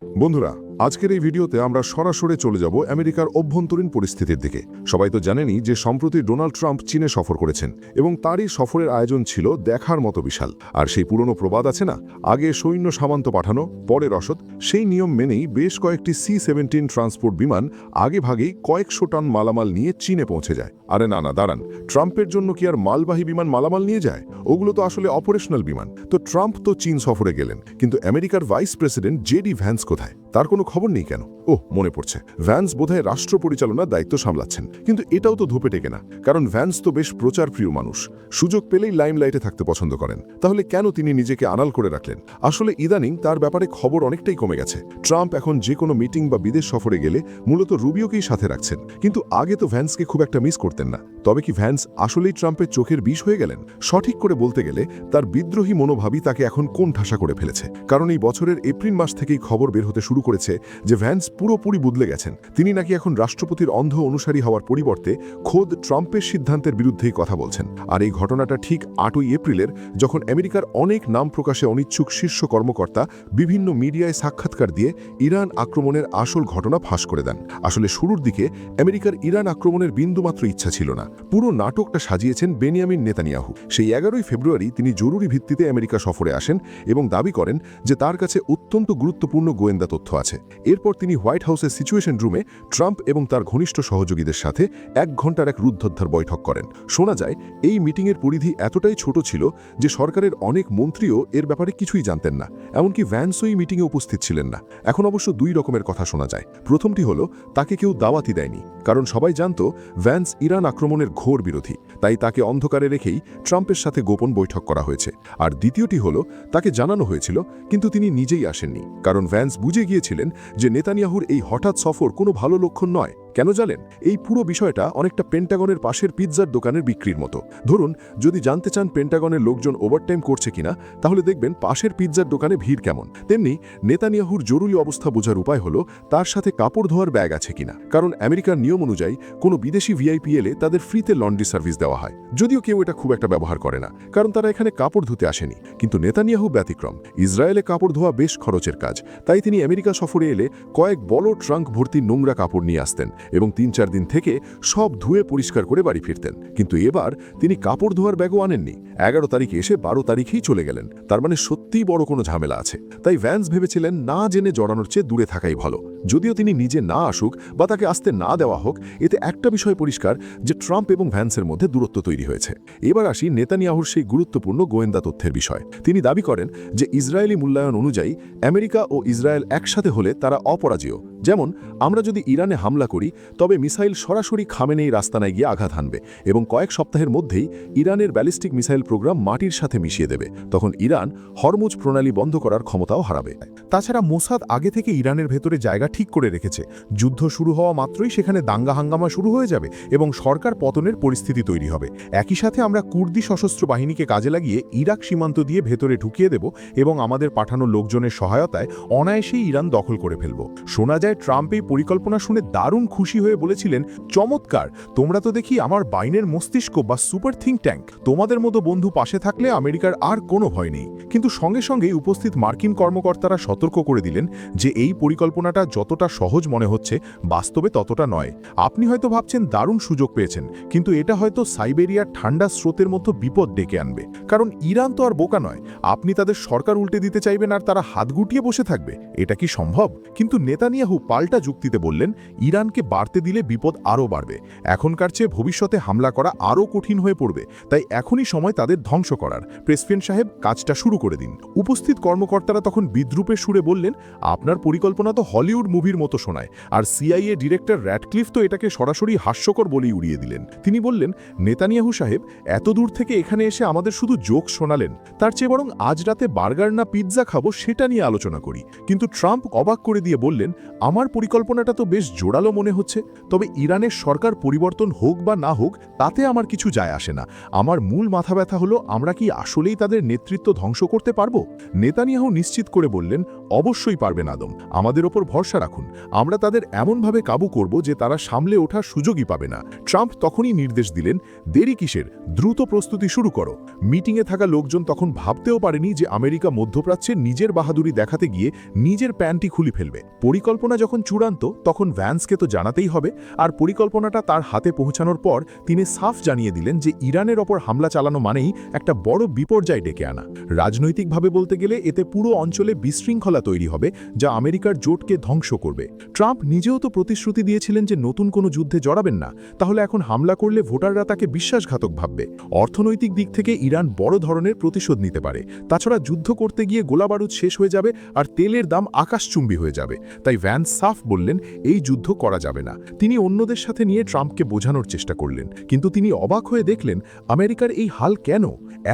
বন্ধুরা, আজকের এই ভিডিওতে আমরা সরাসরি চলে যাব আমেরিকার অভ্যন্তরীণ পরিস্থিতির দিকে। সবাই তো জানেনই যে সম্প্রতি ডোনাল্ড ট্রাম্প চীনে সফর করেছেন এবং তারই সফরের আয়োজন ছিল দেখার মতো বিশাল। আর সেই পুরনো প্রবাদ আছে না, আগে সৈন্য সামন্ত পাঠানো, পরে রসদ। সেই নিয়ম মেনেই বেশ কয়েকটি C-17 ট্রান্সপোর্ট বিমান আগে ভাগেই কয়েকশো টন মালামাল নিয়ে চীনে পৌঁছে যায়। আরে না না, দাঁড়ান, ট্রাম্পের জন্য কি আর মালবাহী বিমান মালামাল নিয়ে যায়? ওগুলো তো আসলে অপারেশনাল বিমান। তো ট্রাম্প তো চীন সফরে গেলেন, কিন্তু আমেরিকার ভাইস প্রেসিডেন্ট জেডি ভ্যান্স কোথায়? তার কোনো খবর নেই কেন? মনে পড়ছে, ভ্যান্স বোধহয় রাষ্ট্র পরিচালনার দায়িত্ব সামলাচ্ছেন। কিন্তু এটাও তো ধোপে টেকে না, কারণ ভ্যান্স তো বেশ প্রচার প্রিয় মানুষ, সুযোগ পেলেই লাইমলাইটে থাকতে পছন্দ করেন। তাহলে কেন তিনি নিজেকে আড়াল করে রাখলেন? আসলে ইদানিং তার ব্যাপারে খবর অনেকটাই কমে গেছে। ট্রাম্প এখন যে কোনো মিটিং বা বিদেশ সফরে গেলে মূলত রুবিওকেই সাথে রাখছেন, কিন্তু আগে তো ভ্যান্সকে খুব একটা মিস করতেন না। তবে কি ভ্যান্স আসলেই ট্রাম্পের চোখের বিষ হয়ে গেলেন? সঠিক করে বলতে গেলে তার বিদ্রোহী মনোভাবই তাকে এখন কোণ ঠাসা করে ফেলেছে। কারণ এই বছরের এপ্রিল মাস থেকেই খবর বের হতে শুরু করেছে যে ভ্যান্স পুরোপুরি বদলে গেছেন। তিনি নাকি এখন রাষ্ট্রপতির অন্ধ অনুসারী হওয়ার পরিবর্তে খোদ ট্রাম্পের সিদ্ধান্তের বিরুদ্ধেই কথা বলছেন। আর এই ঘটনাটা ঠিক 8ই এপ্রিলের, যখন আমেরিকার অনেক নাম প্রকাশে অনিচ্ছুক শীর্ষ কর্মকর্তা বিভিন্ন মিডিয়ায় সাক্ষাৎকার দিয়ে ইরান আক্রমণের আসল ঘটনা ফাঁস করে দেন। আসলে শুরুর দিকে আমেরিকার ইরান আক্রমণের বিন্দুমাত্র ইচ্ছা ছিল না। পুরো নাটকটা সাজিয়েছেন বেনিয়ামিন নেতানিয়াহু। সেই 11ই ফেব্রুয়ারি তিনি জরুরি ভিত্তিতে আমেরিকা সফরে আসেন এবং দাবি করেন যে তার কাছে অত্যন্ত গুরুত্বপূর্ণ গোয়েন্দা তথ্য আছে। এরপর তিনি হোয়াইট হাউসের সিচুয়েশন রুমে ট্রাম্প এবং তার ঘনিষ্ঠ সহযোগীদের সাথে 1 ঘণ্টার এক রুদ্ধদ্বার বৈঠক করেন। শোনা যায় এই মিটিংয়ের পরিধি এতটাই ছোট ছিল যে সরকারের অনেক মন্ত্রীও এর ব্যাপারে কিছুই জানতেন না, এমনকি ভ্যান্সও এই মিটিংয়ে উপস্থিত ছিলেন না। এখন অবশ্য 2 রকমের কথা শোনা যায়। প্রথমটি হলো তাকে কেউ দাওয়াতই দেয়নি, কারণ সবাই জানত ভ্যান্স ইরান আক্রমণের ঘোর বিরোধী, তাই তাকে অন্ধকারে রেখেই ট্রাম্পের সাথে গোপন বৈঠক করা হয়েছে। আর দ্বিতীয়টি হলো তাকে জানানো হয়েছিল, কিন্তু তিনি নিজেই আসেননি, কারণ ভ্যান্স বুঝে গিয়েছিলেন যে নেতানিয়াহুর এই হঠাৎ সফর কোনো ভালো লক্ষণ নয়। কেন জানেন? এই পুরো বিষয়টা অনেকটা পেন্টাগনের পাশের পিৎজার দোকানের বিক্রির মতো। ধরুন, যদি জানতে চান পেন্টাগনের লোকজন ওভারটাইম করছে কিনা, তাহলে দেখবেন পাশের পিৎজার দোকানে ভিড় কেমন। তেমনি নেতানিয়াহুর জরুরি অবস্থা বোঝার উপায় হলো তার সাথে কাপড় ধোয়ার ব্যাগ আছে কিনা, কারণ আমেরিকার নিয়ম অনুযায়ী কোনো বিদেশি ভিআইপি এলে তাদের ফ্রিতে লন্ড্রি সার্ভিস দেওয়া হয়। যদিও কেউ এটা খুব একটা ব্যবহার করে না, কারণ তারা এখানে কাপড় ধুতে আসেনি। কিন্তু নেতানিয়াহু ব্যতিক্রম। ইসরায়েলে কাপড় ধোয়া বেশ খরচের কাজ, তাই তিনি আমেরিকা সফরে এলে কয়েক বড় ট্রাঙ্ক ভর্তি নোংরা কাপড় নিয়ে আসতেন এবং 3-4 দিন থেকে সব ধুয়ে পরিষ্কার করে বাড়ি ফিরতেন। কিন্তু এবার তিনি কাপড় ধোয়ার ব্যাগও আনেননি। 11 তারিখে এসে 12 তারিখেই চলে গেলেন। তার মানে সত্যিই বড় কোনো ঝামেলা আছে। তাই ভ্যান্স ভেবেছিলেন না জেনে জড়ানোর চেয়ে দূরে থাকাই ভালো। যদিও তিনি নিজে না আসুক বা তাকে আসতে না দেওয়া হোক, এতে একটা বিষয় পরিষ্কার যে ট্রাম্প এবং ভ্যান্সের মধ্যে দূরত্ব তৈরি হয়েছে। এবার আসি নেতানিয়াহুর সেই গুরুত্বপূর্ণ গোয়েন্দা তথ্যের বিষয়। তিনি দাবি করেন যে ইসরায়েলি মূল্যায়ন অনুযায়ী আমেরিকা ও ইসরায়েল একসাথে হলে তারা অপরাজেয়। যেমন, আমরা যদি ইরানে হামলা করি তবে মিসাইল সরাসরি খামেনেই রাস্তানায় গিয়ে আঘাত হানবে এবং কয়েক সপ্তাহের মধ্যেই ইরানের ব্যালিস্টিক মিসাইল প্রোগ্রাম মাটির সাথে মিশিয়ে দেবে। তখন ইরান হরমুজ প্রণালী বন্ধ করার ক্ষমতাও হারাবে। তাছাড়া মোসাদ আগে থেকে ইরানের ভেতরে জায়গা ঠিক করে রেখেছে। যুদ্ধ শুরু হওয়া মাত্রই সেখানে দাঙ্গা হাঙ্গামা শুরু হয়ে যাবে এবং সরকার পতনের পরিস্থিতি তৈরি হবে। একই সাথে আমরা কুর্দি সশস্ত্র বাহিনীকে কাজে লাগিয়ে ইরাক সীমান্ত দিয়ে ভেতরে ঢুকিয়ে দেব এবং আমাদের পাঠানো লোকজনের সহায়তায় অনায়াসেই ইরান দখল করে ফেলব। শোনা যায় ট্রাম্প এই পরিকল্পনা শুনে দারুণ খুশি হয়ে বলেছিলেন, চমৎকার, তোমরা তো দেখি আমার বাইনের মস্তিষ্ক বা সুপার থিঙ্ক ট্যাঙ্ক। তোমাদের মতো বন্ধু পাশে থাকলে আমেরিকার আর কোনো ভয় নেই। কিন্তু সঙ্গে সঙ্গেই উপস্থিত মার্কিন কর্মকর্তারা সতর্ক করে দিলেন যে এই পরিকল্পনাটা যতটা সহজ মনে হচ্ছে বাস্তবে ততটা নয়। আপনি হয়তো ভাবছেন দারুণ সুযোগ পেয়েছেন, কিন্তু এটা হয়তো সাইবেরিয়ার ঠান্ডা স্রোতের মতো বিপদ ডেকে আনবে। কারণ ইরান তো আর বোকা নয়। আপনি তাদের সরকার উল্টে দিতে চাইবেন আর তারা হাত গুটিয়ে বসে থাকবে? এটা কি সম্ভব? কিন্তু নেতানিয়াহু পাল্টা যুক্তিতে বললেন, ইরানকে বাড়তে দিলে বিপদ আরও বাড়বে। এখনকার চেয়ে ভবিষ্যতে হামলা করা আরও কঠিন হয়ে পড়বে, তাই এখনই সময় তাদের ধ্বংস করার। প্রেসিডেন্ট সাহেব, কাজটা শুরু করে দিন। উপস্থিত কর্মকর্তারা তখন বিদ্রুপের সুরে বললেন, আপনার পরিকল্পনা তো হলিউড মুভির মতো শোনায়, আর সিআইএ ডিরেক্টর র্যাডক্লিফ তো এটাকে সরাসরি হাস্যকর বলেই উড়িয়ে দিলেন। তিনি বললেন, নেতানিয়াহু সাহেব, এত দূর থেকে এখানে এসে আমাদের শুধু জোক শোনালেন, তার চেয়ে বরং আজ রাতে বার্গার না পিৎজা খাবো সেটা নিয়ে আলোচনা করি। কিন্তু ট্রাম্প অবাক করে দিয়ে বললেন, আমার পরিকল্পনাটা তো বেশ জোরালো মনে হচ্ছে, তবে ইরানের সরকার পরিবর্তন হোক বা না হোক তাতে আমার কিছু যায় আসে না। আমার মূল মাথা ব্যথা হলো আমরা কি আসলেই তাদের নেতৃত্ব ধ্বংস করতে পারবো? নেতানিয়াহু নিশ্চিত করে বললেন, অবশ্যই পারবেন আদম, আমাদের ওপর ভরসা রাখুন, আমরা তাদের এমনভাবে কাবু করব যে তারা সামলে ওঠার সুযোগই পাবে না। ট্রাম্প তখনই নির্দেশ দিলেন, দেরি কিসের, দ্রুত প্রস্তুতি শুরু করো। মিটিংয়ে থাকা লোকজন তখন ভাবতেও পারেনি যে আমেরিকা মধ্যপ্রাচ্যে নিজের বাহাদুরি দেখাতে গিয়ে নিজের প্যান্টটি খুলে ফেলবে। পরিকল্পনা যখন চূড়ান্ত তখন ভ্যান্সকে তো জানাতেই হবে, আর পরিকল্পনাটা তার হাতে পৌঁছানোর পর তিনি সাফ জানিয়ে দিলেন যে ইরানের ওপর হামলা চালানো মানেই একটা বড় বিপর্যয় ডেকে আনা। রাজনৈতিকভাবে বলতে গেলে এতে পুরো অঞ্চলে বিশৃঙ্খলা তৈরি হবে যা আমেরিকার জোটকে ধ্বংস করবে। ট্রাম্প নিজেও তো প্রতিশ্রুতি দিয়েছিলেন যে নতুন কোনো যুদ্ধে জড়াবেন না, তাহলে এখন হামলা করলে ভোটাররা তাকে বিশ্বাসঘাতক ভাববে। অর্থনৈতিক দিক থেকে ইরান বড় ধরনের প্রতিশোধ নিতে পারে, তাছাড়া যুদ্ধ করতে গিয়ে গোলাবারুদ শেষ হয়ে যাবে আর তেলের দাম আকাশচুম্বী হয়ে যাবে। তাই ভ্যান্স সাফ বললেন এই যুদ্ধ করা যাবে না। তিনি অন্যদের সাথে নিয়ে ট্রাম্পকে বোঝানোর চেষ্টা করলেন, কিন্তু তিনি অবাক হয়ে দেখলেন আমেরিকার এই হাল কেন?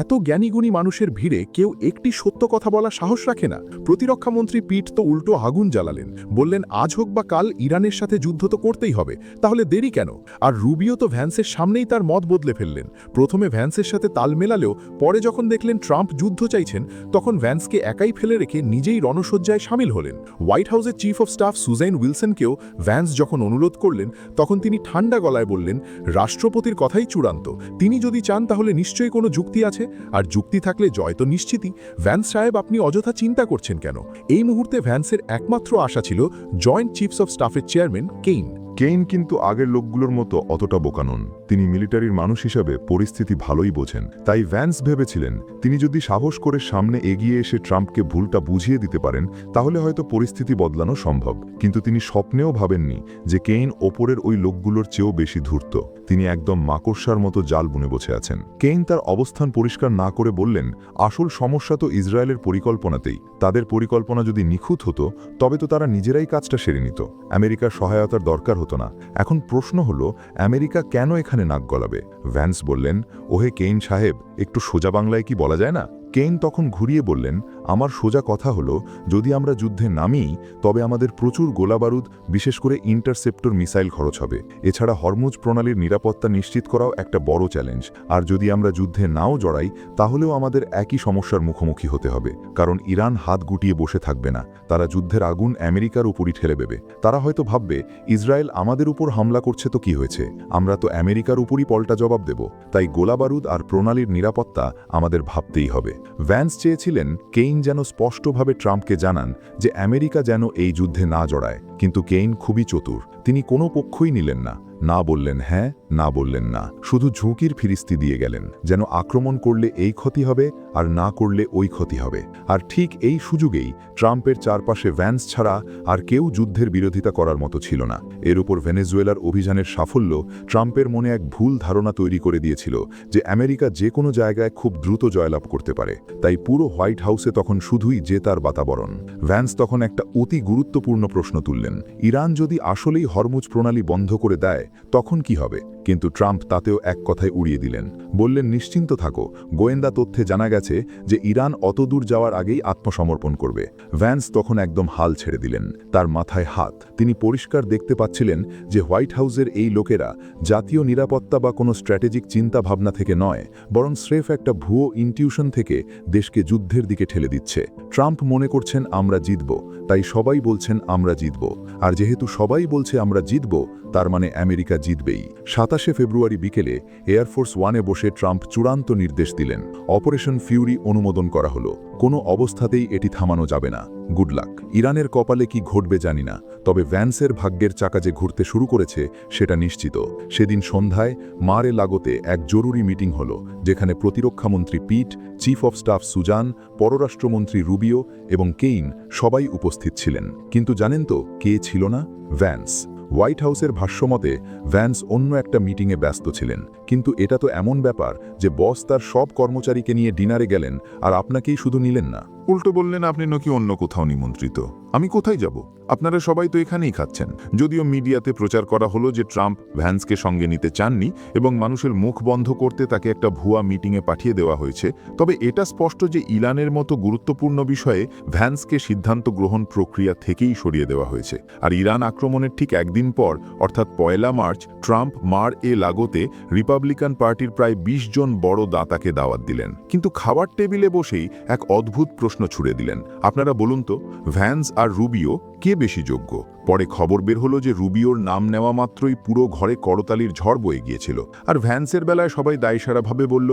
এত জ্ঞানীগুণী মানুষের ভিড়ে কেউ একটি সত্য কথা বলা সাহস রাখে না। প্রতিরক্ষামন্ত্রী পিট তো উল্টো আগুন জ্বালালেন, বললেন আজ হোক বা কাল ইরানের সাথে যুদ্ধ তো করতেই হবে, তাহলে দেরি কেন? আর রুবিও তো ভ্যান্সের সামনেই তার মত বদলে ফেললেন। প্রথমে ভ্যান্সের সাথে তাল মেলালেও পরে যখন দেখলেন ট্রাম্প যুদ্ধ চাইছেন, তখন ভ্যান্সকে একাই ফেলে রেখে নিজেই রণসজ্জায় সামিল হলেন। হোয়াইট হাউসের চিফ অফ স্টাফ সুজাইন উইলসনকেও ভ্যান্স যখন অনুরোধ করলেন, তখন তিনি ঠান্ডা গলায় বললেন, রাষ্ট্রপতির কথাই চূড়ান্ত, তিনি যদি চান তাহলে নিশ্চয়ই কোনো যুক্তি আছে, আর যুক্তি থাকলে জয় তো নিশ্চিতই। ভ্যান্স সাহেব, আপনি অযথা চিন্তা করছেন কেন? এই মুহূর্তে ভ্যান্সের একমাত্র আশা ছিল জয়েন্ট চিফস অফ স্টাফের চেয়ারম্যান কেইন। কেইন কিন্তু আগের লোকগুলোর মতো অতটা বোকা নন। তিনি মিলিটারির মানুষ হিসাবে পরিস্থিতি ভালোই বোঝেন। তাই ভ্যান্স ভেবেছিলেন তিনি যদি সাহস করে সামনে এগিয়ে এসে ট্রাম্পকে ভুলটা বুঝিয়ে দিতে পারেন তাহলে হয়তো পরিস্থিতি বদলানো সম্ভব। কিন্তু তিনি স্বপ্নেও ভাবেননি যে কেইন ওপরের ওই লোকগুলোর চেয়েও বেশি ধূর্ত। তিনি একদম মাকড়সার মতো জাল বুনে বসে আছেন। কেইন তার অবস্থান পরিষ্কার না করে বললেন, আসল সমস্যা তো ইসরায়েলের পরিকল্পনাতেই। তাদের পরিকল্পনা যদি নিখুঁত হতো তবে তো তারা নিজেরাই কাজটা সেরে নিত, আমেরিকার সহায়তার দরকার হতো না। এখন প্রশ্ন হলো আমেরিকা কেন এখানে নাক গলাবে? ভ্যান্স বললেন, ওহে কেইন সাহেব, একটু সোজা বাংলায় কি বলা যায় না? কেইন তখন ঘুরিয়ে বললেন, আমার সোজা কথা হলো যদি আমরা যুদ্ধে নামি তবে আমাদের প্রচুর গোলাবারুদ, বিশেষ করে ইন্টারসেপ্টর মিসাইল খরচ হবে। এছাড়া হরমুজ প্রণালীর নিরাপত্তা নিশ্চিত করাও একটা বড় চ্যালেঞ্জ। আর যদি আমরা যুদ্ধে নাও জড়াই তাহলেও আমাদের একই সমস্যার মুখোমুখি হতে হবে, কারণ ইরান হাত গুটিয়ে বসে থাকবে না। তারা যুদ্ধের আগুন আমেরিকার উপরই ঠেলে দেবে। তারা হয়তো ভাববে ইসরায়েল আমাদের উপর হামলা করছে তো কি হয়েছে, আমরা তো আমেরিকার উপরই পাল্টা জবাব দেব। তাই গোলাবারুদ আর প্রণালীর নিরাপত্তা আমাদের ভাবতেই হবে। ভ্যান্স চেয়েছিলেন কেইন যেন স্পষ্টভাবে ট্রাম্পকে জানান যে আমেরিকা যেন এই যুদ্ধে না জড়ায়, কিন্তু কেইন খুবই চতুর। তিনি কোনো পক্ষই নিলেন না, না বললেন হ্যাঁ, না বললেন না, শুধু ঝুঁকির ফিরিস্তি দিয়ে গেলেন, যেন আক্রমণ করলে এই ক্ষতি হবে আর না করলে ওই ক্ষতি হবে। আর ঠিক এই সুযোগেই ট্রাম্পের চারপাশে ভ্যান্স ছাড়া আর কেউ যুদ্ধের বিরোধিতা করার মতো ছিল না। এর উপর ভেনেজুয়েলার অভিযানের সাফল্য ট্রাম্পের মনে এক ভুল ধারণা তৈরি করে দিয়েছিল যে আমেরিকা যে কোনো জায়গায় খুব দ্রুত জয়লাভ করতে পারে। তাই পুরো হোয়াইট হাউসে তখন শুধুই জেতার বাতাবরণ। ভ্যান্স তখন একটা অতি গুরুত্বপূর্ণ প্রশ্ন তুললেন, ইরান যদি আসলেই হরমুজ প্রণালী বন্ধ করে দেয় তখন কি হবে? কিন্তু ট্রাম্প তাতেও এক কথায় উড়িয়ে দিলেন, বললেন নিশ্চিন্ত থাকো, গোয়েন্দা তথ্যে জানা গেছে যে ইরান অত দূর যাওয়ার আগেই আত্মসমর্পণ করবে। ভ্যান্স তখন একদম হাল ছেড়ে দিলেন, তার মাথায় হাত। তিনি পরিষ্কার দেখতে পাচ্ছিলেন যে হোয়াইট হাউসের এই লোকেরা জাতীয় নিরাপত্তা বা কোনো স্ট্র্যাটেজিক চিন্তা ভাবনা থেকে নয়, বরং স্রেফ একটা ভুয়ো ইনটিউশন থেকে দেশকে যুদ্ধের দিকে ঠেলে দিচ্ছে। ট্রাম্প মনে করছেন আমরা জিতব, তাই সবাই বলছেন আমরা জিতব। আর যেহেতু সবাই বলছে আমরা জিতব, তার মানে আমেরিকা জিতবেই। 27শে ফেব্রুয়ারি বিকেলে এয়ারফোর্স ওয়ানে বসে ট্রাম্প চূড়ান্ত নির্দেশ দিলেন, অপারেশন ফিউরি অনুমোদন করা হলো। কোনো অবস্থাতেই এটি থামানো যাবে না। Good luck. ইরানের কপালে কি ঘটবে জানি না, তবে ভ্যান্সের ভাগ্যের চাকা যে ঘুরতে শুরু করেছে সেটা নিশ্চিত। সেদিন সন্ধ্যায় মারে লাগোতে এক জরুরি মিটিং হলো, যেখানে প্রতিরক্ষামন্ত্রী পিট, চিফ অফ স্টাফ সুজান, পররাষ্ট্রমন্ত্রী রুবিও এবং কেইন সবাই উপস্থিত ছিলেন। কিন্তু জানেন তো কে ছিল না? ভ্যান্স। হোয়াইট হাউসের ভাষ্যমতে ভ্যান্স অন্য একটা মিটিংয়ে ব্যস্ত ছিলেন। কিন্তু এটা তো এমন ব্যাপার যে বস তার সব কর্মচারীকে নিয়ে ডিনারে গেলেন আর আপনাকেই শুধু নিলেন না, উল্টো বললেন আপনি নাকি অন্য কোথাও নিমন্ত্রিত। আমি কোথায় যাব? আপনারা সবাই তো এখানেই খাচ্ছেন। যদিও মিডিয়াতে প্রচার করা হলো যে ট্রাম্প ভ্যান্সকে সঙ্গে নিতে চাননি এবং মানুষের মুখ বন্ধ করতে তাকে একটা ভুয়া মিটিংয়ে পাঠিয়ে দেওয়া হয়েছে, তবে এটা স্পষ্ট যে ইরানের মতো গুরুত্বপূর্ণ বিষয়ে ভ্যান্সকে সিদ্ধান্ত গ্রহণ প্রক্রিয়া থেকেই সরিয়ে দেওয়া হয়েছে। আর ইরান আক্রমণের ঠিক একদিন পর অর্থাৎ 1 মার্চ ট্রাম্প মার-এ-লাগোতে রিপাবলিকান পার্টির প্রায় 20 জন বড় দাতাকে দাওয়াত দিলেন, কিন্তু খাবার টেবিলে বসেই এক অদ্ভুত প্রশ্ন ছুড়ে দিলেন। আপনারা বলুন তো, ভ্যান্স আর রুবিও কে বেশি যোগ্য? পরে খবর বের হলো যে রুবিওর নাম নেওয়া মাত্রই পুরো ঘরে করতালির ঝড় বয়ে গিয়েছিল, আর ভ্যান্সের বেলায় সবাই দায়সারাভাবে বলল,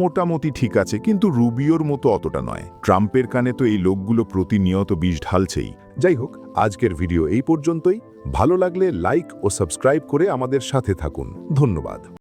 মোটামুটি ঠিক আছে, কিন্তু রুবিওর মতো অতটা নয়। ট্রাম্পের কানে তো এই লোকগুলো প্রতিনিয়ত বিষ ঢালছেই। যাই হোক, আজকের ভিডিও এই পর্যন্তই। ভালো লাগলে লাইক ও সাবস্ক্রাইব করে আমাদের সাথে থাকুন। ধন্যবাদ।